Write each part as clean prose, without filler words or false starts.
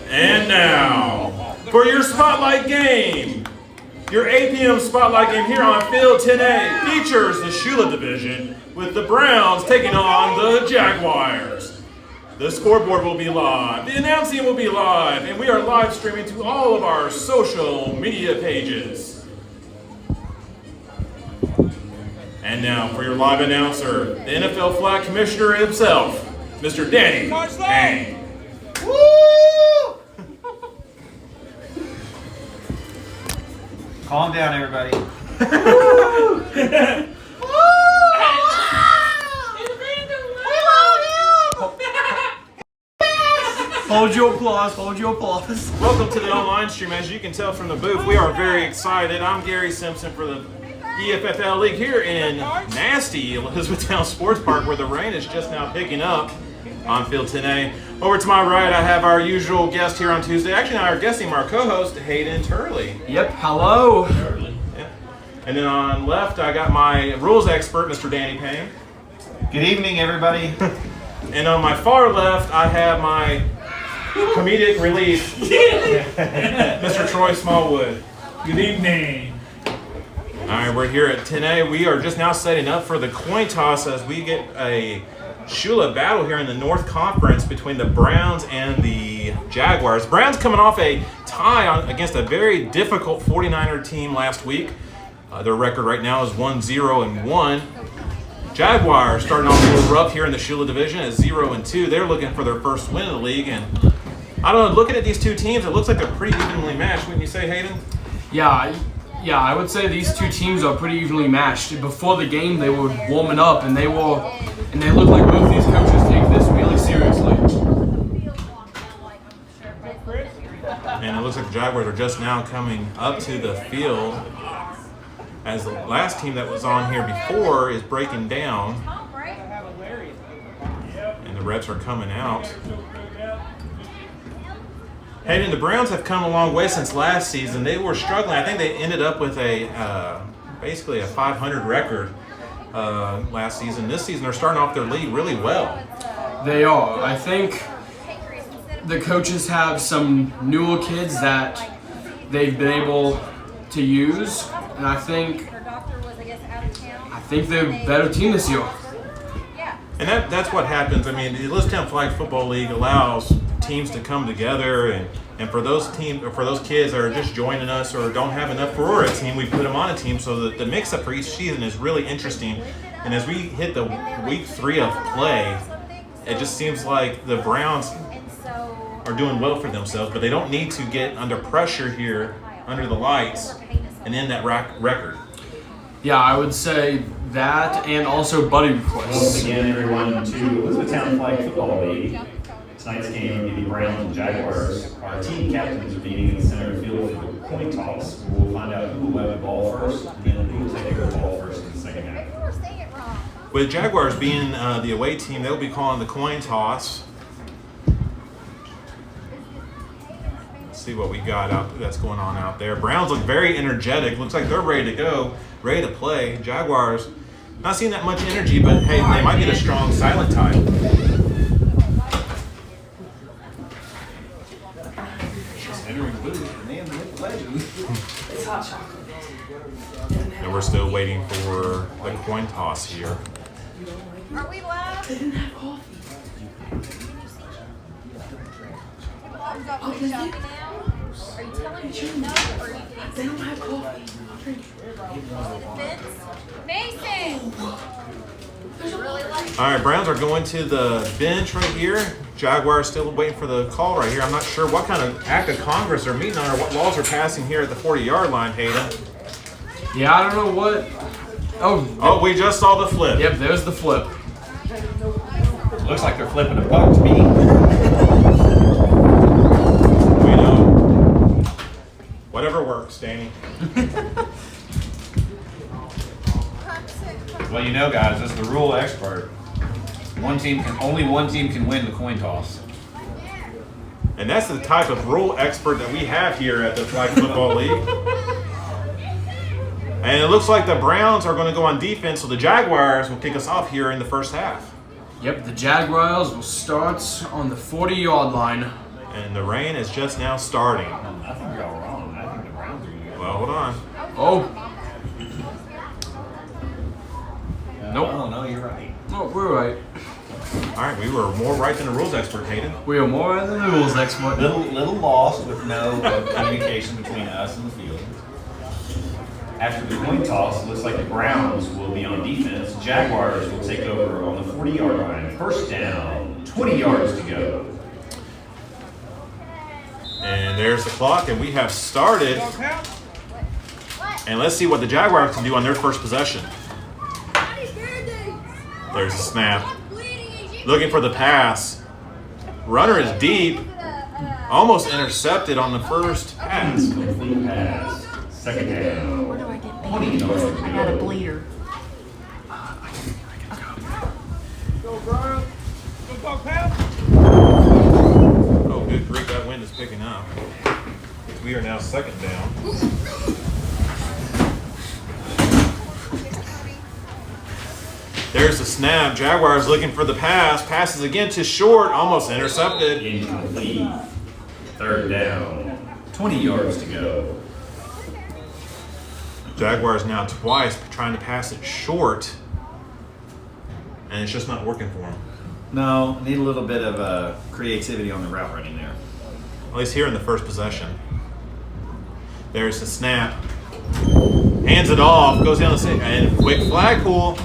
And now, for your Spotlight game. Your 8 p.m. Spotlight game here on Field 10A features the SHULA division with the Browns taking on the Jaguars. The scoreboard will be live, the announcing will be live, and we are live streaming to all of our social media pages. And now for your live announcer, the NFL flag commissioner himself, Mr. Danny Payne. Calm down, everybody. Hold your applause, hold your applause. Welcome to the online stream. As you can tell from the booth, we are very excited. I'm Gary Simpson for the EFFL League here in nasty Elizabethtown Sports Park, where the rain is just now picking up on Field 10A. Over to my right, I have our usual guest here on Tuesday. Actually, not our guest team, our co-host, Hayden Turley. Yep, hello. Yeah. And then on left, I got my rules expert, Mr. Danny Payne. Good evening, everybody. And on my far left, I have my comedic relief, Mr. Troy Smallwood. Good evening. All right, we're here at 10A. We are just now setting up for the coin toss as we get a SHULA battle here in the North Conference between the Browns and the Jaguars. Browns coming off a tie against a very difficult 49er team last week. Their record right now is 1-0-1. Jaguars starting off a little rough here in the SHULA division at 0-2. They're looking for their first win of the league. And I don't know, looking at these two teams, it looks like they're pretty evenly matched, wouldn't you say, Hayden? Yeah, I would say these two teams are pretty evenly matched. Before the game, they were warming up, and they look like both these coaches take this really seriously. And it looks like the Jaguars are just now coming up to the field as the last team that was on here before is breaking down. And the reps are coming out. Hayden, the Browns have come a long way since last season. They were struggling. I think they ended up with basically a 500 record last season. This season, they're starting off their league really well. They are. I think the coaches have some newer kids that they've been able to use, and I think they're a better team this year. And that's what happens. I mean, the Elizabethtown Flag Football League allows teams to come together, and for those kids that are just joining us or don't have enough for a team, we put them on a team so that the mix-up for each season is really interesting. And as we hit the week 3 of play, it just seems like the Browns are doing well for themselves, but they don't need to get under pressure here under the lights and end that record. Yeah, I would say that, and also buddy requests. Once again, everyone, to Elizabethtown Flag Football League. Tonight's game will be Browns and Jaguars. Our team captains are meeting in the center field for the coin toss. We'll find out who will have the ball first, and then who will take the ball first in the second half. With Jaguars being the away team, they'll be calling the coin toss. Let's see what we got that's going on out there. Browns look very energetic. Looks like they're ready to go, ready to play. Jaguars, not seeing that much energy, but hey, they might get a strong silent time. And we're still waiting for the coin toss here. Are we live? They didn't have coffee. Are you telling me no, or are you They don't have coffee. Mason! All right, Browns are going to the bench right here. Jaguars still waiting for the call right here. I'm not sure what kind of act of Congress they're meeting on or what laws are passing here at the 40-yard line, Hayden. Yeah, I don't know what. Oh, we just saw the flip. Yep, there's the flip. Looks like they're flipping a buck to me. We know. Whatever works, Danny. Well, you know, guys, as the rule expert, only one team can win the coin toss. And that's the type of rule expert that we have here at the Flag Football League. And it looks like the Browns are going to go on defense, so the Jaguars will kick us off here in the first half. Yep, the Jaguars will start on the 40-yard line. And the rain is just now starting. I think you're all wrong. I think the Browns are going to go. Well, hold on. Oh. Nope. Oh, no, you're right. Oh, we're right. All right, we were more right than the rules expert, Hayden. We are more than the rules expert. Little lost with no communication between us and the field. After the coin toss, it looks like the Browns will be on defense. Jaguars will take over on the 40-yard line. First down, 20 yards to go. And there's the clock, and we have started. And let's see what the Jaguars can do on their first possession. There's a snap. Looking for the pass. Runner is deep. Almost intercepted on the first pass. Complete pass. Second down. Where do I get 20 paid? yards to I got a go. bleeder. Oh, good grief, that wind is picking up. We are now second down. There's the snap. Jaguars looking for the pass. Passes again to short. Almost intercepted. Incomplete. Third down. 20 yards to go. Jaguars now twice trying to pass it short. And it's just not working for them. No, need a little bit of creativity on the route running there. At least here in the first possession. There's the snap. Hands it off. Goes down the same. And quick flag pull.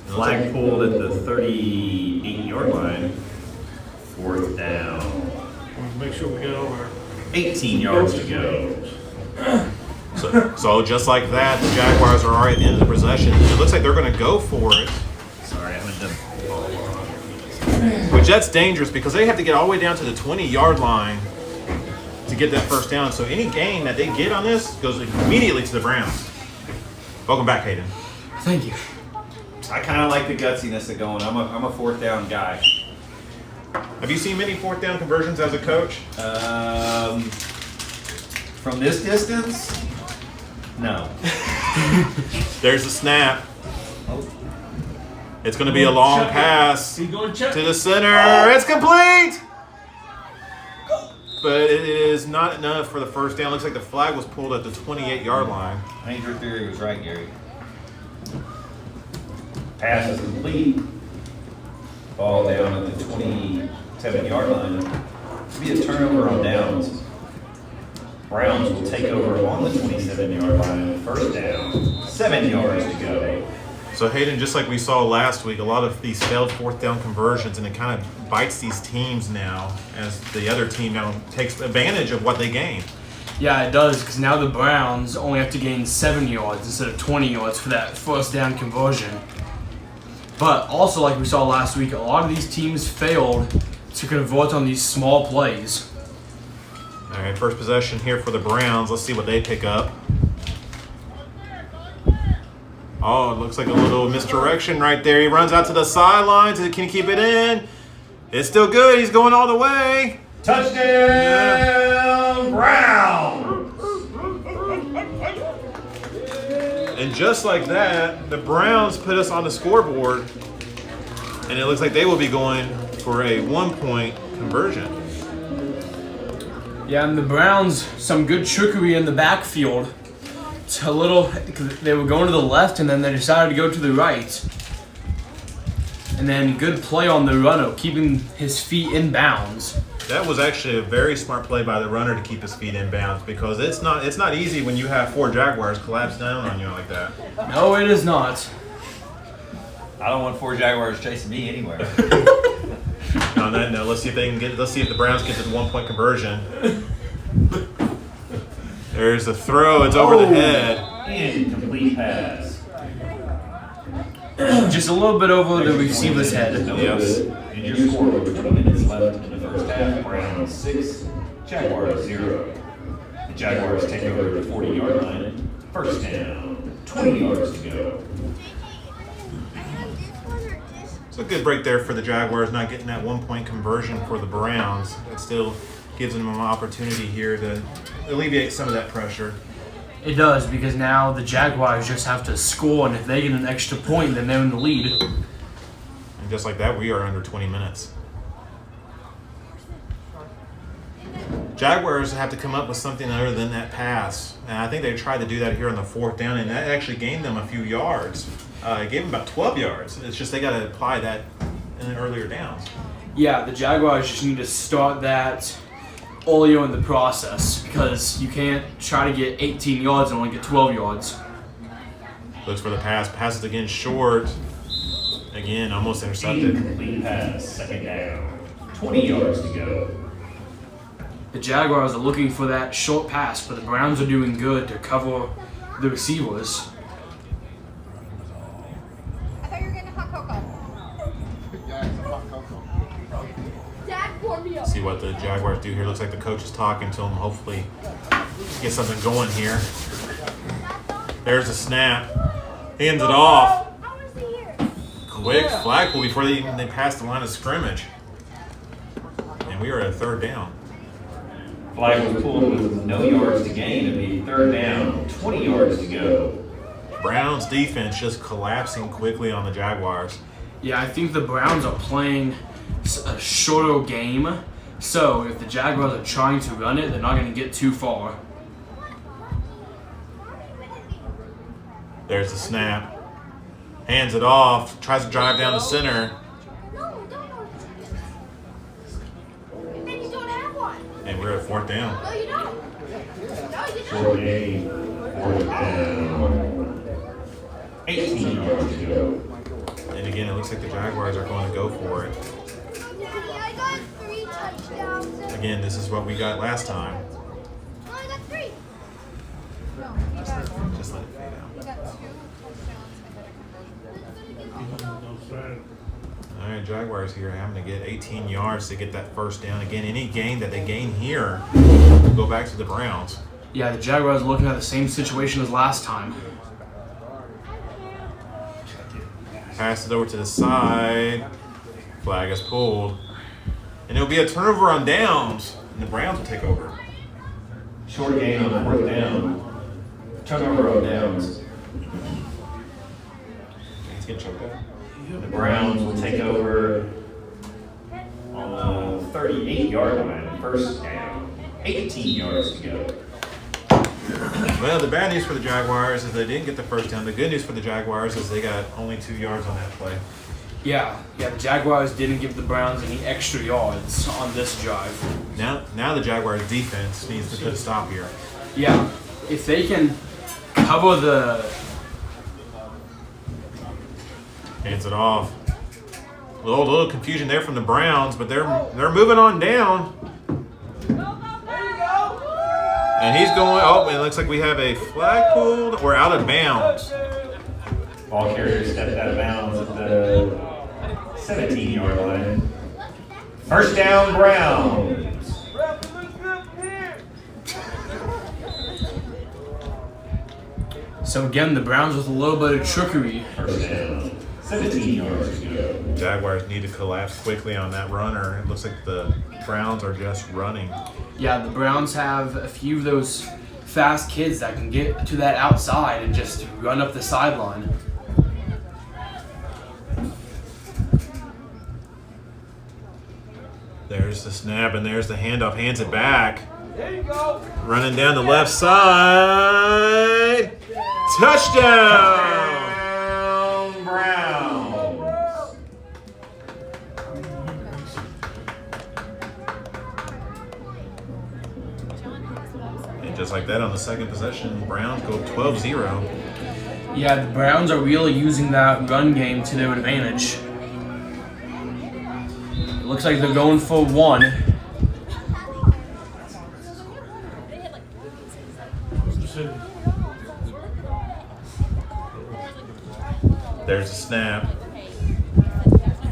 Flag pulled at the 38-yard line. Fourth down. Make sure we get over. 18 yards to go. So just like that, the Jaguars are already at the end of the possession. It looks like they're going to go for it. Sorry, I haven't done. Which that's dangerous because they have to get all the way down to the 20-yard line to get that first down. So any gain that they get on this goes immediately to the Browns. Welcome back, Hayden. Thank you. I kind of like the gutsiness of going. I'm a fourth down guy. Have you seen many fourth down conversions as a coach? From this distance, no. There's the snap. It's going to be a long pass He gonna check. to the center. It's complete! But it is not enough for the first down. Looks like the flag was pulled at the 28-yard line. I think your theory was right, Gary. Pass is complete. Ball down at the 27-yard line. It'll be a turnover on downs. Browns will take over on the 27-yard line. First down. 7 yards to go. So Hayden, just like we saw last week, a lot of these failed fourth down conversions, and it kind of bites these teams now as the other team now takes advantage of what they gain. Yeah, it does, because now the Browns only have to gain 7 yards instead of 20 yards for that first down conversion. But also, like we saw last week, a lot of these teams failed to convert on these small plays. All right, first possession here for the Browns. Let's see what they pick up. Oh, it looks like a little misdirection right there. He runs out to the sidelines. Can he keep it in? It's still good. He's going all the way. Touchdown, Browns! And just like that, the Browns put us on the scoreboard. And it looks like they will be going for a 1-point conversion. Yeah, and the Browns, some good trickery in the backfield. It's a little, they were going to the left and then they decided to go to the right. And then good play on the runner, keeping his feet in bounds. That was actually a very smart play by the runner to keep his feet in bounds because it's not easy when you have 4 Jaguars collapse down on you like that. No, it is not. I don't want 4 Jaguars chasing me anywhere. On that note, let's see if the Browns get to the 1-point conversion. There's the throw. It's over the head. Incomplete pass. Just a little bit over the receiver's head. Yes. And your score with 20 minutes left in the first half. Browns 6, Jaguars 0. The Jaguars take over the 40-yard line. First down, 20 yards to go. It's a good break there for the Jaguars, not getting that 1-point conversion for the Browns. It still gives them an opportunity here to alleviate some of that pressure. It does, because now the Jaguars just have to score, and if they get an extra point, then they're in the lead. And just like that, we are under 20 minutes. Jaguars have to come up with something other than that pass. And I think they tried to do that here on the 4th down, and that actually gained them a few yards. It gave them about 12 yards. It's just they got to apply that in the earlier downs. Yeah, the Jaguars just need to start that earlier in the process, because you can't try to get 18 yards and only get 12 yards. Looks for the pass. Passes again short. Again, almost intercepted. Incomplete pass, second down. 20 yards to go. The Jaguars are looking for that short pass, but the Browns are doing good to cover the receivers. I thought you were getting a hot cocoa. Dad poured me up. See what the Jaguars do here. Looks like the coach is talking to them. Hopefully get something going here. There's the snap. Hands it off. I want to see here. Quick flag pull before they pass the line of scrimmage. And we are at 3rd down. Flag was pulled with no yards to gain. It'd be 3rd down, 20 yards to go. Browns defense just collapsing quickly on the Jaguars. Yeah, I think the Browns are playing a shorter game, so if the Jaguars are trying to run it, they're not going to get too far. There's the snap. Hands it off. Tries to drive down the center. No, don't. And then you don't have one. And we're at 4th down. No, you don't. No, you don't. Short game, 4th down. 18 yards to go. And again, it looks like the Jaguars are going to go for it. Daddy, I got 3 touchdowns. Again, this is what we got last time. No, I got 3. No, you Just let it fade out. got 2 touchdowns and then a conversion. All right, Jaguars here having to get 18 yards to get that 1st down. Again, any gain that they gain here will go back to the Browns. Yeah, the Jaguars are looking at the same situation as last time. Pass it over to the side. Flag is pulled. And it'll be a turnover on downs, and the Browns will take over. Short game on 4th down. Turnover on downs. He's getting choked up. The Browns will take over on the 38-yard line. 1st down. 18 yards to go. Well, the bad news for the Jaguars is they didn't get the 1st down. The good news for the Jaguars is they got only 2 yards on that play. Yeah, the Jaguars didn't give the Browns any extra yards on this drive. Now the Jaguars defense needs to put a stop here. Yeah, if they can cover the... Hands it off. Little confusion there from the Browns, but they're moving on down. And he's going. Oh, it looks like we have a flag pulled. We're out of bounds. Ball carrier stepped out of bounds at the 17-yard line. 1st down, Browns. So again, the Browns with a little bit of trickery. 1st down, 17 yards to go. Jaguars need to collapse quickly on that runner. It looks like the Browns are just running. Yeah, the Browns have a few of those fast kids that can get to that outside and just run up the sideline. There's the snap, and there's the handoff. Hands it back. There you go. Running down the left side. Touchdown! Browns. And just like that on the 2nd possession, Browns go 12-0. Yeah, the Browns are really using that run game to their advantage. It looks like they're going for 1. There's a snap.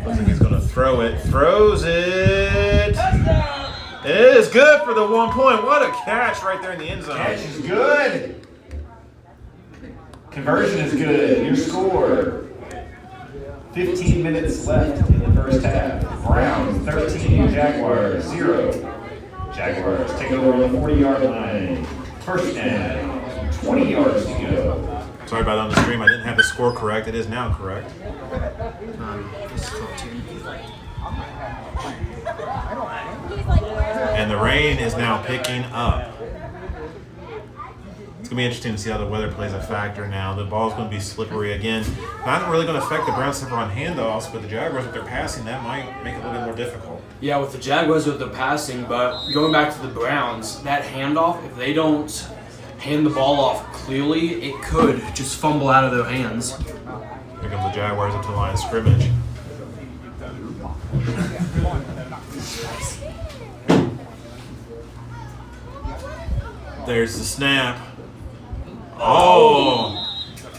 Looks like he's going to throw it. Throws it. It is good for the 1 point. What a catch right there in the end zone. Catch is good. Conversion is good. Your score. 15 minutes left in the 1st half. Browns 13, Jaguars 0. Jaguars take over on the 40-yard line. 1st down, 20 yards to go. Sorry about on the stream. I didn't have the score correct. It is now correct. This is cartoon. And the rain is now picking up. It's going to be interesting to see how the weather plays a factor now. The ball's going to be slippery again. Not really going to affect the Browns except for on handoffs, but the Jaguars, if they're passing, that might make it a little bit more difficult. Yeah, with the Jaguars with the passing, but going back to the Browns, that handoff, if they don't hand the ball off clearly, it could just fumble out of their hands. Here comes the Jaguars up to the line of scrimmage. There's the snap. Oh!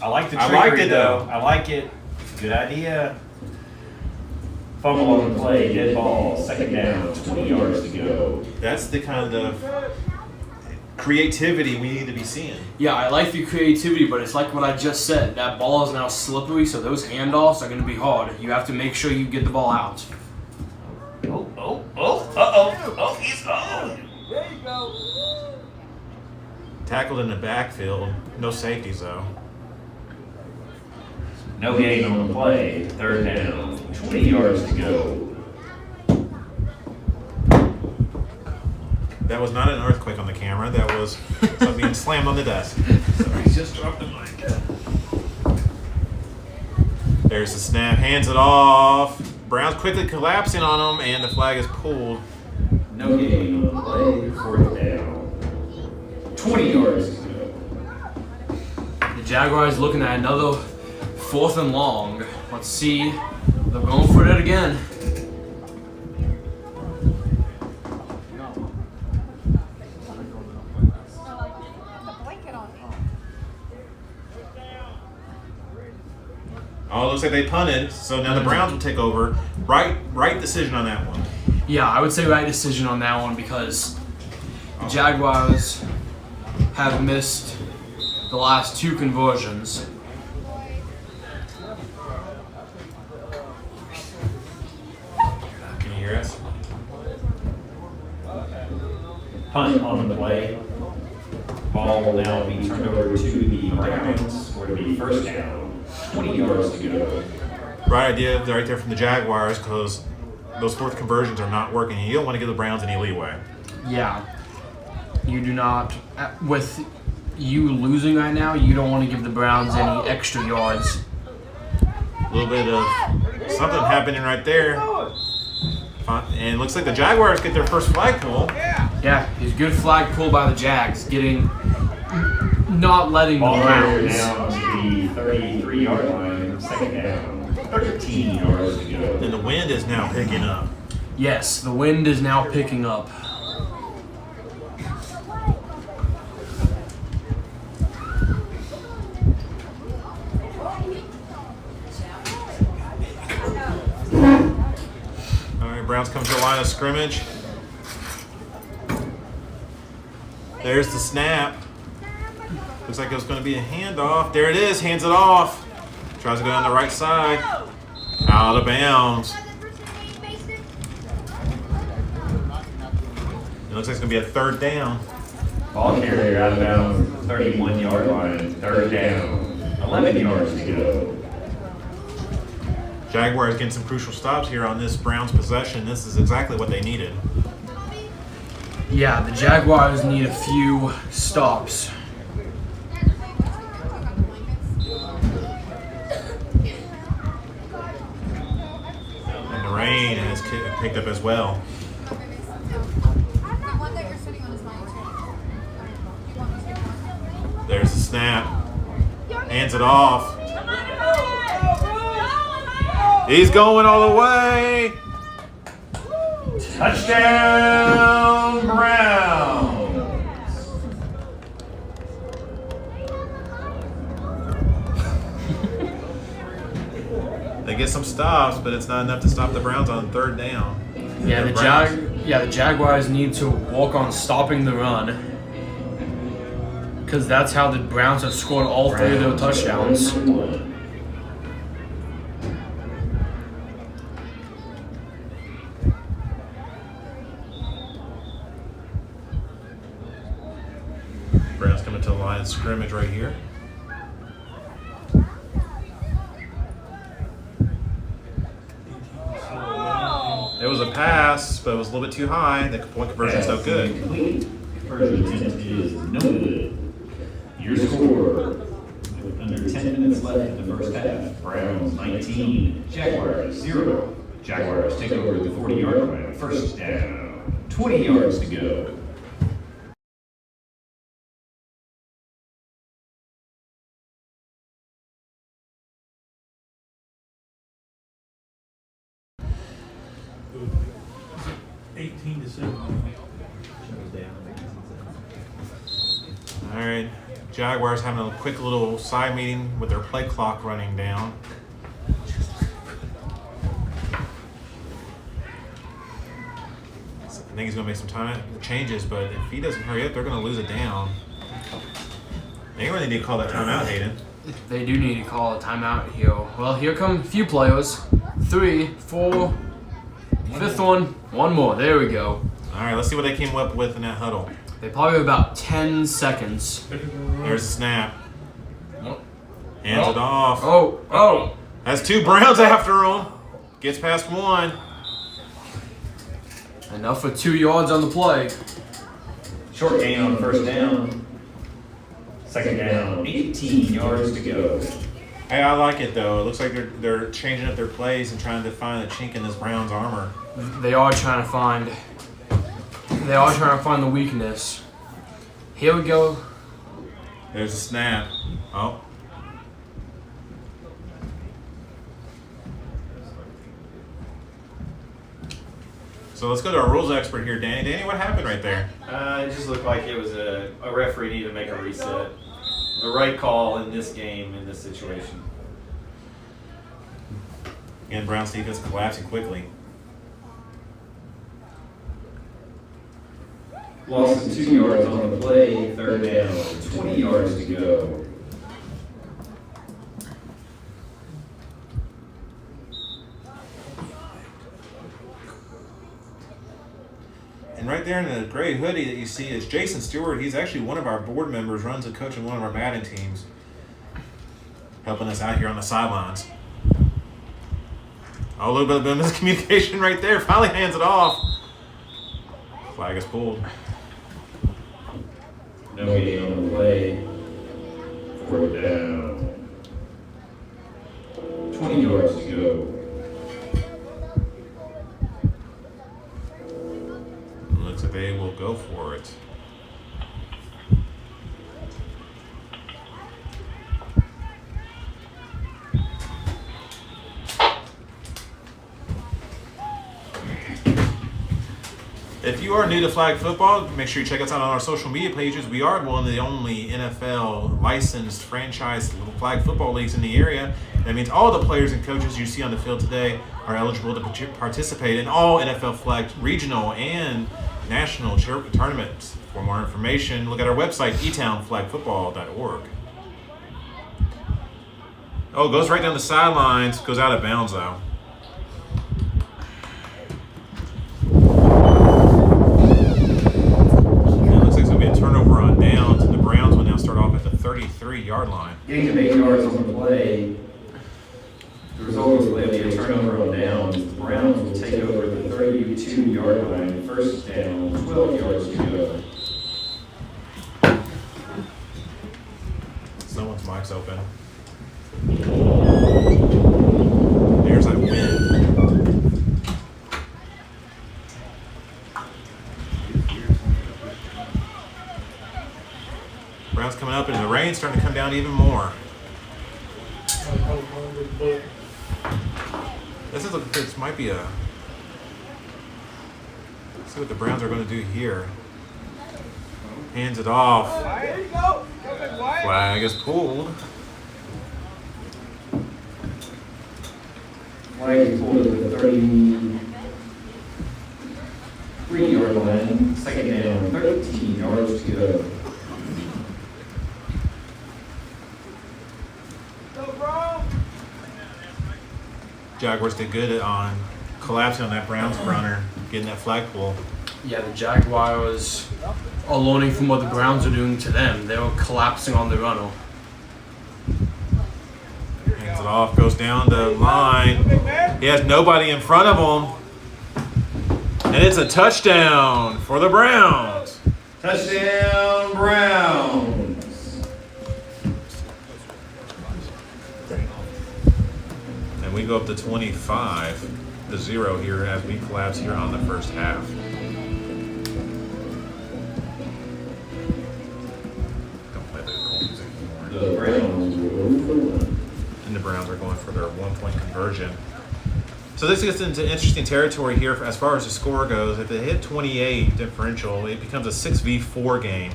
I like the I trickery, liked it, though. I like it. Good idea. Fumble on the play, dead ball, second down, 20 yards to go. That's the kind of creativity we need to be seeing. Yeah, I like the creativity, but it's like what I just said. That ball is now slippery, so those handoffs are going to be hard. You have to make sure you get the ball out. Oh, he's gone. Tackled in the backfield. No safeties, though. No gain on the play, third down, 20 yards to go. That was not an earthquake on the camera. That was something being slammed on the desk. Sorry, just dropped the mic. There's the snap. Hands it off. Browns quickly collapsing on him, and the flag is pulled. No gain on the play, fourth down, 20 yards to go. The Jaguars looking at another 4th and long. Let's see. They're going for it again. Oh, it looks like they punted, so now the Browns will take over. Right decision on that one. Yeah, I would say right decision on that one because the Jaguars have missed the last 2 conversions. Can you hear us? Punt on the play. Ball will now be turned over to the Browns, where it'll be first down, 20 yards to go. Right idea right there from the Jaguars because those 4th conversions are not working. You don't want to give the Browns any leeway. Yeah. You do not, with you losing right now, you don't want to give the Browns any extra yards. A little bit of something happening right there. And it looks like the Jaguars get their first flag pull. Yeah, he's good flag pull by the Jags, not letting the Ball carrier Browns. down to the 33-yard line, second down, 13 yards to go. And the wind is now picking up. Yes, the wind is now picking up. All right, Browns come to the line of scrimmage. There's the snap. Looks like it was going to be a handoff. There it is, hands it off. Tries to go down the right side. Out of bounds. It looks like it's going to be a 3rd down. Ball carrier out of bounds, 31-yard line, third down, 11 yards to go. Jaguars getting some crucial stops here on this Browns possession. This is exactly what they needed. Yeah, the Jaguars need a few stops. And the rain has picked up as well. There's the snap. Hands it off. He's going all the way. Touchdown, Browns! They get some stops, but it's not enough to stop the Browns on 3rd down. Yeah, the Jaguars need to work on stopping the run. Because that's how the Browns have scored all 3 of their touchdowns. Browns coming to the line of scrimmage right here. It was a pass, but it was a little bit too high. The point conversion is no good. Complete. Conversion attempt is no good. Your score, with under 10 minutes left in the first half, Browns 19, Jaguars 0. Jaguars take over the 40-yard line, first down, 20 yards to go. It was 18 to 7. All right, Jaguars having a quick little side meeting with their play clock running down. I think he's going to make some time changes, but if he doesn't hurry up, they're going to lose it down. They really need to call that timeout, Hayden. They do need to call a timeout here. Well, here come a few players. 3, 4, fifth one. One more. There we go. All right, let's see what they came up with in that huddle. They probably have about 10 seconds. There's a snap. Nope. Hands it off. Oh. That's 2 Browns after him. Gets past 1. Enough for 2 yards on the play. Short gain on first down. Second down, 18 yards to go. Hey, I like it though. It looks like they're changing up their plays and trying to find a chink in this Browns armor. They are trying to find the weakness. Here we go. There's a snap. Oh. So let's go to our rules expert here, Danny. Danny, what happened right there? It just looked like it was a referee needed to make a reset. The right call in this game, in this situation. Again, Browns defense collapsing quickly. Loss of 2 yards on the play, third down, 20 yards to go. And right there in the gray hoodie that you see is Jason Stewart. He's actually one of our board members, runs and coaching one of our Madden teams, helping us out here on the sidelines. Oh, a little bit of miscommunication right there. Finally hands it off. Flag is pulled. No gain on the play, fourth down, 20 yards to go. Looks like they will go for it. If you are new to flag football, make sure you check us out on our social media pages. We are one of the only NFL licensed franchise flag football leagues in the area. That means all the players and coaches you see on the field today are eligible to participate in all NFL flag regional and national tournaments. For more information, look at our website, etownflagfootball.org. Oh, it goes right down the sidelines, goes out of bounds though. Turnover on downs, and the Browns will now start off at the 33-yard line. Gain of 8 yards on the play. The result of the play will be a turnover on downs. The Browns will take over the 32-yard line, first down, 12 yards to go. Someone's mic's open. There's that wind. Browns coming up, and the rain's starting to come down even more. This might be a. Let's see what the Browns are going to do here. Hands it off. Flag is pulled. Flag is pulled at the 33-yard line, second down, 13 yards to go. Jaguars did good on collapsing on that Browns runner, getting that flag pull. Yeah, the Jaguars are learning from what the Browns are doing to them. They were collapsing on the run. Hands it off, goes down the line. He has nobody in front of him. And it's a touchdown for the Browns. Touchdown, Browns. And we go up to 25-0 here as we collapse here on the first half. Don't play the cool music anymore. The Browns will go for one. And the Browns are going for their 1-point conversion. So this gets into interesting territory here as far as the score goes. If they hit 28 differential, it becomes a 6v4 game.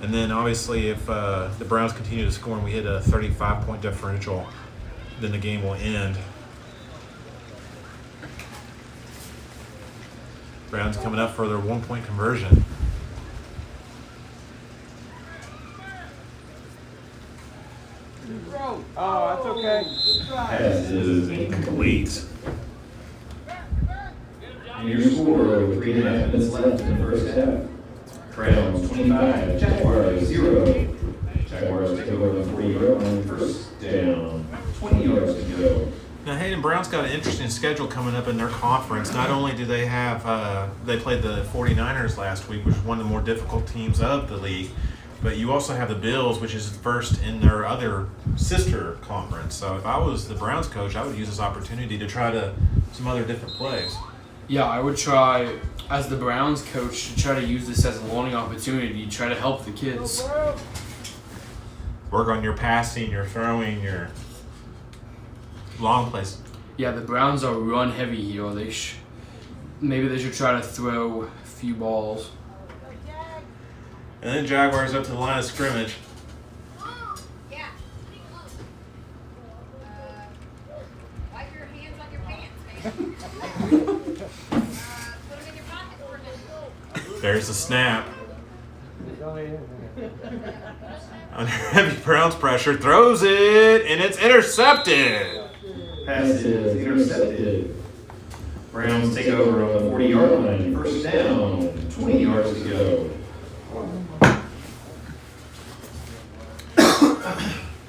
And then obviously if the Browns continue to score and we hit a 35-point differential, then the game will end. Browns coming up for their 1-point conversion. Oh, that's okay. Pass is incomplete. And your score with 3.5 minutes left in the first half. Browns 25, Jaguars 0. Jaguars take over the 40-yard line, first down, 20 yards to go. Now Hayden, Brown's got an interesting schedule coming up in their conference. Not only do they have, they played the 49ers last week, which is one of the more difficult teams of the league, but you also have the Bills, which is first in their other sister conference. So if I was the Browns coach, I would use this opportunity to try some other different plays. Yeah, I would try, as the Browns coach, to try to use this as a learning opportunity, try to help the kids. Work on your passing, your throwing, your long plays. Yeah, the Browns are run heavy here. Maybe they should try to throw a few balls. And then Jaguars up to the line of scrimmage. Yeah. Wipe your hands on your pants, man. Put them in your pocket for a minute. There's the snap. Under heavy Browns pressure, throws it, and it's intercepted. Pass is intercepted. Browns take over on the 40-yard line, first down, 20 yards to go.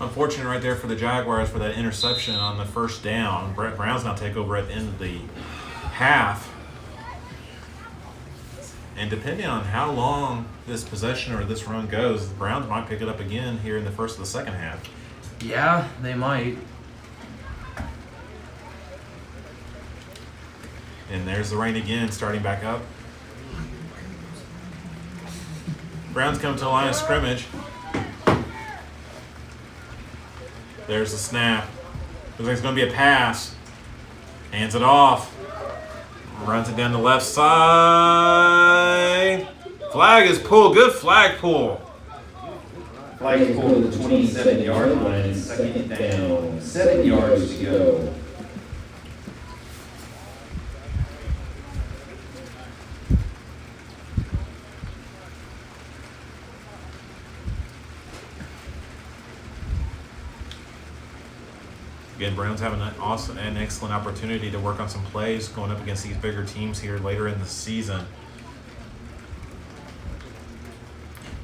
Unfortunate right there for the Jaguars for that interception on the first down. Browns now take over at the end of the half. And depending on how long this possession or this run goes, the Browns might pick it up again here in the first of the second half. Yeah, they might. And there's the rain again, starting back up. Browns come to the line of scrimmage. There's the snap. Looks like it's going to be a pass. Hands it off. Runs it down the left side. Flag is pulled. Good flag pull. Flag is pulled to the 27-yard line, second down, 7 yards to go. Again, Browns have an excellent opportunity to work on some plays going up against these bigger teams here later in the season.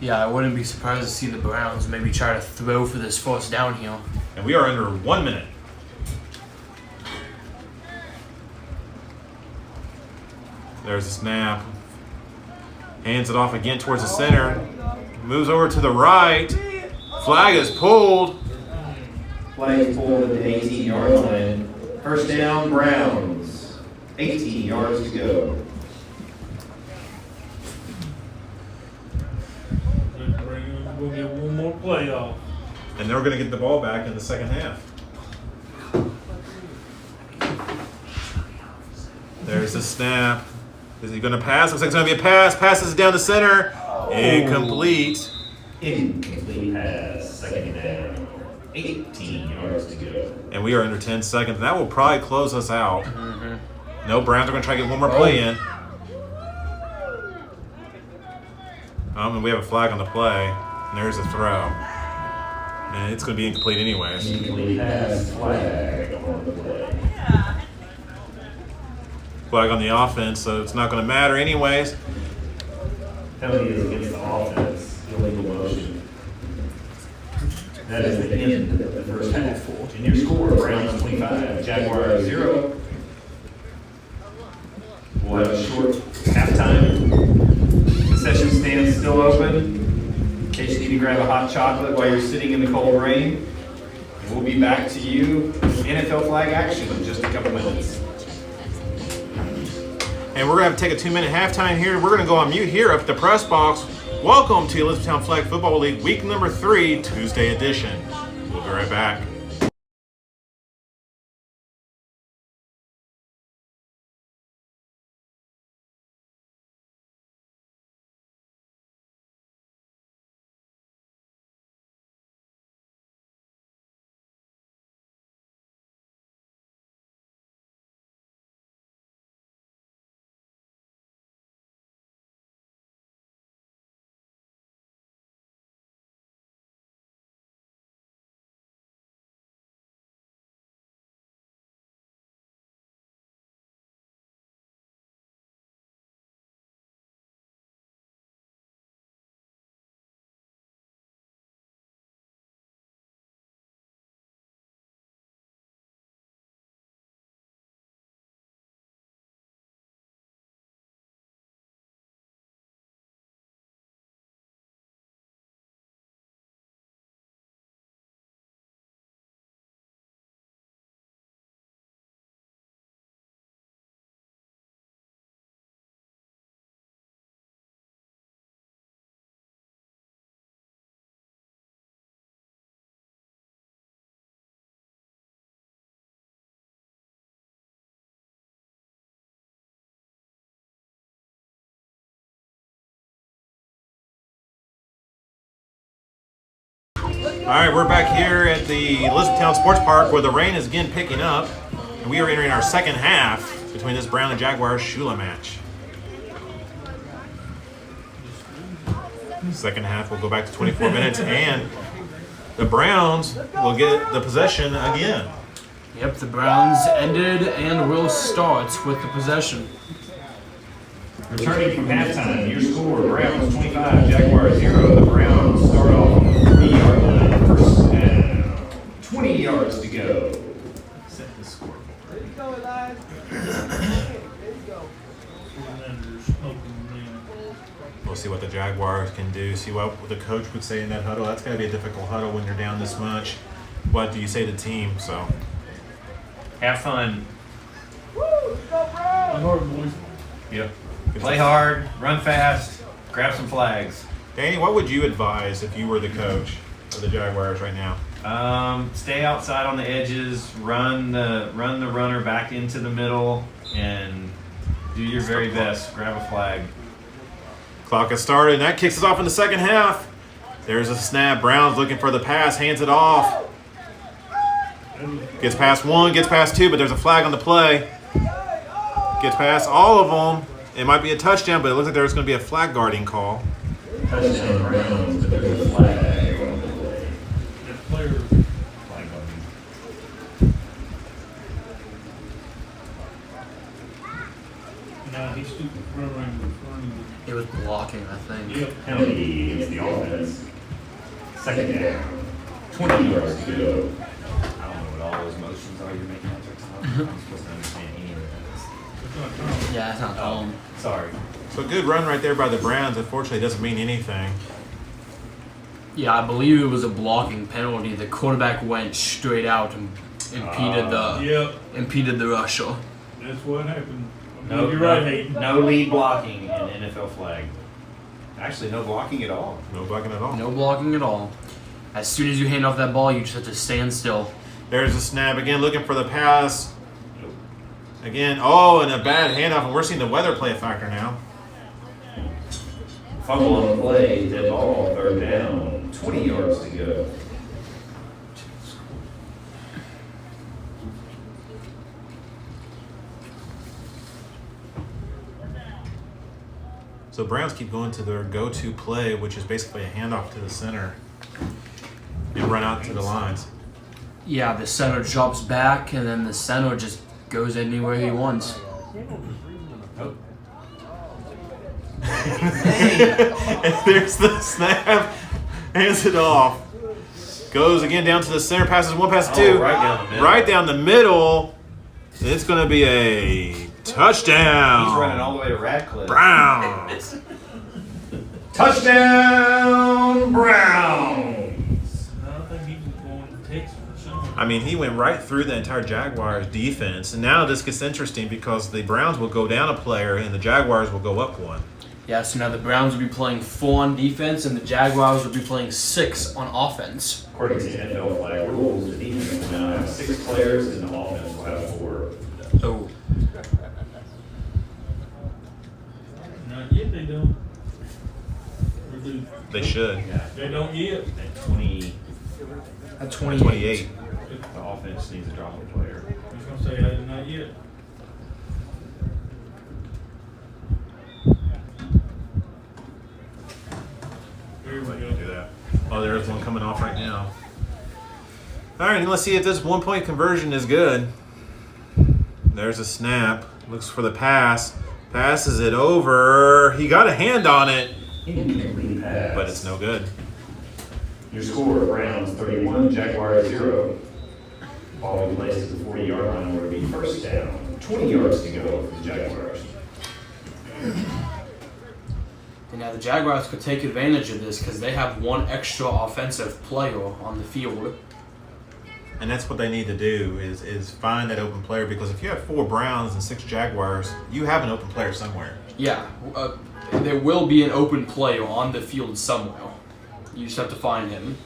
Yeah, I wouldn't be surprised to see the Browns maybe try to throw for this first down here. And we are under 1 minute. There's a snap. Hands it off again towards the center. Moves over to the right. Flag is pulled. Flag is pulled at the 18-yard line. First down, Browns. 18 yards to go. We'll get one more play off. And they're going to get the ball back in the second half. There's the snap. Is he going to pass? Looks like it's going to be a pass. Passes it down the center. Incomplete. Incomplete pass, second down. 18 yards to go. And we are under 10 seconds. That will probably close us out. No, Browns are going to try to get one more play in. And we have a flag on the play. And there's a throw. And it's going to be incomplete anyways. Incomplete pass, flag on the play. flag on the offense, so it's not going to matter anyways. Penalty is against the offense, illegal motion. That is the end of the first half. And your score, Browns 25, Jaguars 0. We'll have a short halftime. The session stands still open. In case you need to grab a hot chocolate while you're sitting in the cold rain. And we'll be back to you with NFL flag action in just a couple minutes. And we're going to take a 2-minute halftime here. We're going to go on mute here up at the press box. Welcome to Elizabethtown Flag Football League, week number 3, Tuesday edition. We'll be right back. All right, we're back here at the Elizabethtown Sports Park where the rain is again picking up. And we are entering our second half between this Brown and Jaguars SHULA match. Second half will go back to 24 minutes and the Browns will get the possession again. Yep, the Browns ended and will start with the possession. Returning from halftime, your score, Browns 25, Jaguars 0. The Browns start off on the 3-yard line, first down. 20 yards to go. Set the scoreboard. There you go. Coordinators helping them. We'll see what the Jaguars can do, see what the coach would say in that huddle. That's got to be a difficult huddle when you're down this much. What do you say to the team? So, Have fun. Hard, boys. Yep. Play hard, run fast, grab some flags. Danny, what would you advise if you were the coach of the Jaguars right now? Stay outside on the edges, run the runner back into the middle, and do your very best. Grab a flag. Clock has started, and that kicks us off in the second half. There's a snap. Brown's looking for the pass, hands it off. Gets past one, gets past two, but there's a flag on the play. Gets past all of them. It might be a touchdown, but it looks like there's going to be a flag guarding call. Touchdown Browns, but there's a flag on the play. That player. Flag on. Nah, he's stupid running. It was blocking, I think. Yep. Penalty against the offense. Second down. 20 yards to go. I don't know what all those motions are you're making out there. I'm supposed to understand any of It's not Tom. Yeah, that's not Tom. that. Sorry. So a good run right there by the Browns. Unfortunately, it doesn't mean anything. Yeah, I believe it was a blocking penalty. The quarterback went straight out and impeded the rusher. That's what happened. No, You're right, Hayden. no lead blocking in NFL flag. Actually, no blocking at all. No blocking at all. No blocking at all. As soon as you hand off that ball, you just have to stand still. There's a snap again, looking for the pass. Again, oh, and a bad handoff, and we're seeing the weather play a factor now. Fumble on the play, dead ball, third down. 20 yards to go. So Browns keep going to their go-to play, which is basically a handoff to the center and run out to the lines. Yeah, the center drops back, and then the center just goes anywhere he wants. Oh, And there's the snap. Hands it off. Goes again down to the center. Passes one, passes two. right down the middle. Right down the middle. It's going to be a touchdown. He's running all the way to Radcliffe. Browns. touchdown, Browns! I don't think he was going to Texas or something. I mean, he went right through the entire Jaguars defense. And now this gets interesting because the Browns will go down a player and the Jaguars will go up one. Yeah, so now the Browns will be playing 4 on defense, and the Jaguars will be playing 6 on offense. According to NFLFLAG rules, the defense will now have 6 players and the offense will have 4. Oh, Not yet, they don't. Or do They should. they don't yet. At 20, at 28. 28. the offense needs to drop a player. I was gonna say, not yet. Here we go. Do that. Oh, there's one coming off right now. All right, let's see if this 1-point conversion is good. There's a snap. Looks for the pass. Passes it over. He got a hand on it, Incomplete pass. but it's no good. Your score, Browns 31, Jaguars 0. Following plays at the 40-yard line where it will be first down. 20 yards to go for the Jaguars. And now the Jaguars could take advantage of this because they have 1 extra offensive player on the field. And that's what they need to do is find that open player, because if you have 4 Browns and 6 Jaguars, you have an open player somewhere. Yeah, there will be an open player on the field somewhere. You just have to find him.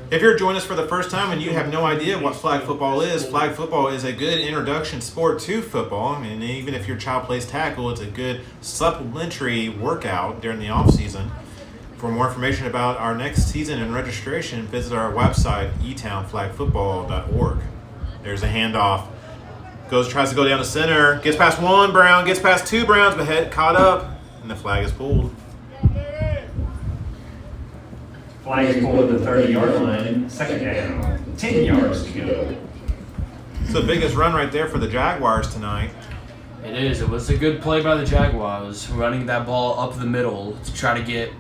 If you're joining us for the first time and you have no idea what flag football is a good introduction sport to football. I mean, even if your child plays tackle, it's a good supplementary workout during the off season. For more information about our next season and registration, visit our website, etownflagfootball.org. There's a handoff. Tries to go down the center, gets past 1 Brown, gets past 2 Browns, but head caught up, and the flag is pulled. Flag is pulled at the 30-yard line, second down, 10 yards to go. It's the biggest run right there for the Jaguars tonight. It is. It was a good play by the Jaguars, running that ball up the middle to try to get,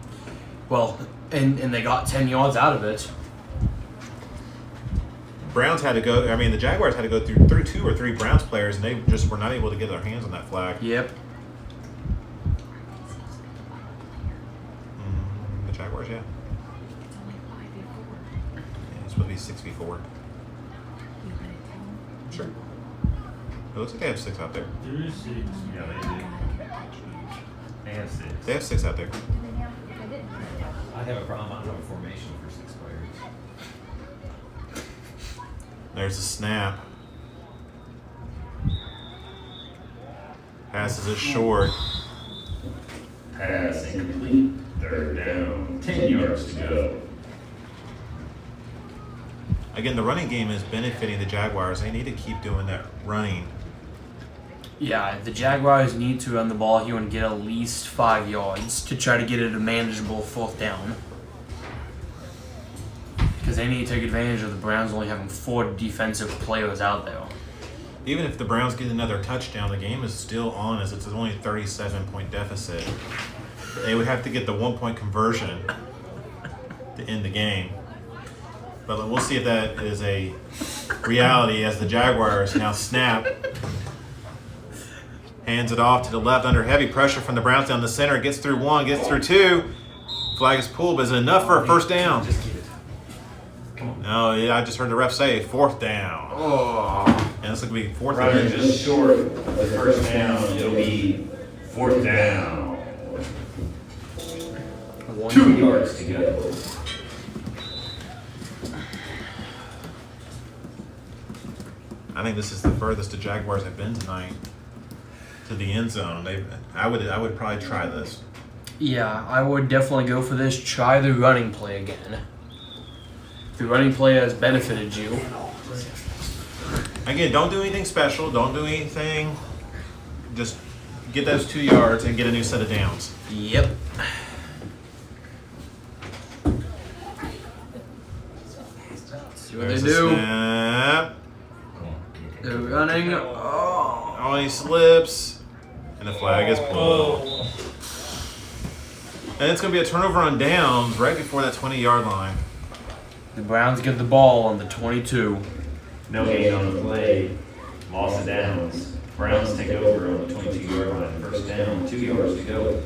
and they got 10 yards out of it. The Jaguars had to go through 2 or 3 Browns players, and they just were not able to get their hands on that flag. Yep. The Jaguars, yeah. It's supposed to be 6v4. Sure. It looks like they have 6 out there. There is 6. Yeah, they do. They have 6. They have 6 out there. I have a problem. I don't have a formation for 6 players. There's a snap. Passes it short. Pass incomplete, third down, 10 yards to go. Again, the running game is benefiting the Jaguars. They need to keep doing that running. Yeah, the Jaguars need to run the ball here and get at least 5 yards to try to get it a manageable 4th down. Because they need to take advantage of the Browns only having 4 defensive players out there. Even if the Browns get another touchdown, the game is still on as it's only a 37-point deficit. They would have to get the 1-point conversion to end the game. But we'll see if that is a reality as the Jaguars now snap. Hands it off to the left under heavy pressure from the Browns down the center. Gets through 1, gets through 2. Flag is pulled, but is it enough for a first down? Just keep it. Come on. No, yeah, I just heard the ref say 4th down. Oh. And this will be 4th Running down. just short of the first down, it'll be 4th down. 2 yards to go. I think this is the furthest the Jaguars have been tonight to the end zone. I would probably try this. Yeah, I would definitely go for this. Try the running play again. The running play has benefited you. Again, don't do anything special. Don't do anything. Just get those 2 yards and get a new set of downs. Yep. See what There's they a do. Snap. They're running. Oh. Oh, he slips. And the flag is pulled. Oh, And it's going to be a turnover on downs right before that 20-yard line. The Browns get the ball on the 22. No gain on the play. Loss of downs. Browns take over on the 22-yard line. First down, 2 yards to go.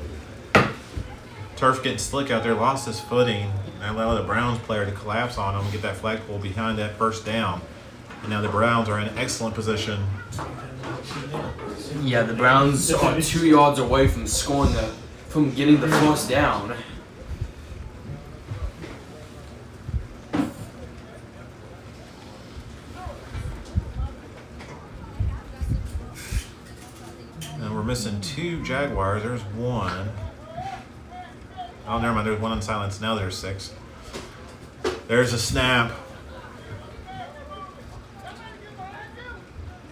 Turf getting slick out there, lost his footing. And allowed the Browns player to collapse on him and get that flagpole behind that first down. And now the Browns are in excellent position. Yeah, the Browns are 2 yards away from from getting the first down. And we're missing 2 Jaguars. There's 1. Oh, never mind. There's 1 on silence. Now there's 6. There's a snap.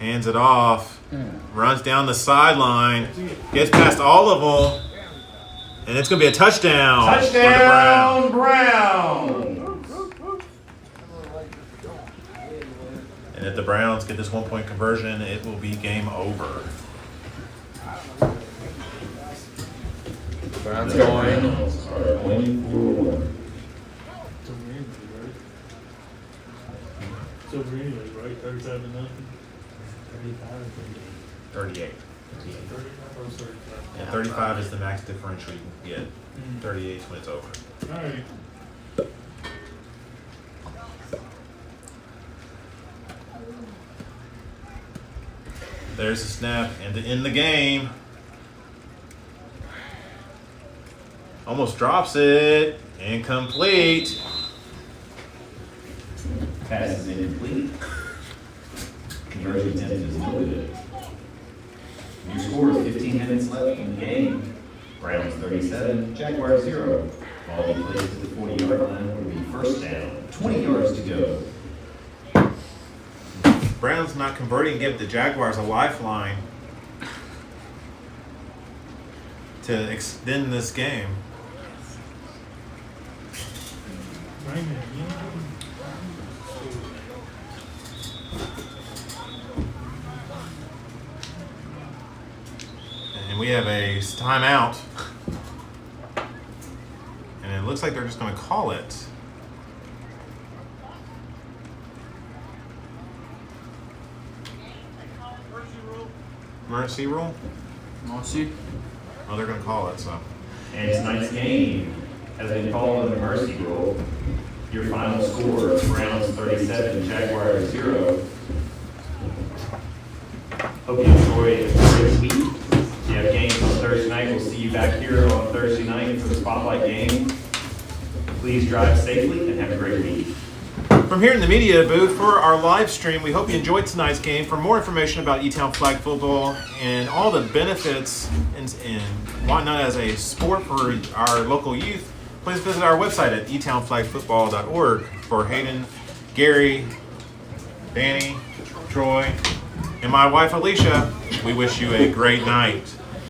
Hands it off. Runs down the sideline. Gets past all of them. And it's going to be a touchdown. Touchdown, Browns! And if the Browns get this 1-point conversion, it will be game over. Browns The going. Browns are winning 4-1. it's over anyway, right? It's over anyway, right? 35-0. 38. 30, or 35. And 35 is the max differential you can get. 38 is when it's over. All right. There's a snap, and to end the game. Almost drops it. Incomplete. Pass is incomplete. Conversion attempt is no good. Your score is 15 minutes left in the game. Browns 37, Jaguars 0. Ball be played to the 40-yard line will be first down. 20 yards to go. Browns not converting give the Jaguars a lifeline to extend this game. Raymond, yeah. And we have a timeout. And it looks like they're just going to call it. Mercy rule? Mercy. Oh, they're going to call it, so. And tonight's game has been called the mercy rule. Your final score, Browns 37, Jaguars 0. Hope you enjoy a great week. If you have games on Thursday night, we'll see you back here on Thursday night for the Spotlight game. Please drive safely and have a great week. From here in the media booth for our live stream, we hope you enjoyed tonight's game. For more information about E-Town Flag Football and all the benefits and whatnot as a sport for our local youth, please visit our website at etownflagfootball.org. For Hayden, Gary, Danny, Troy, and my wife Alicia, we wish you a great night.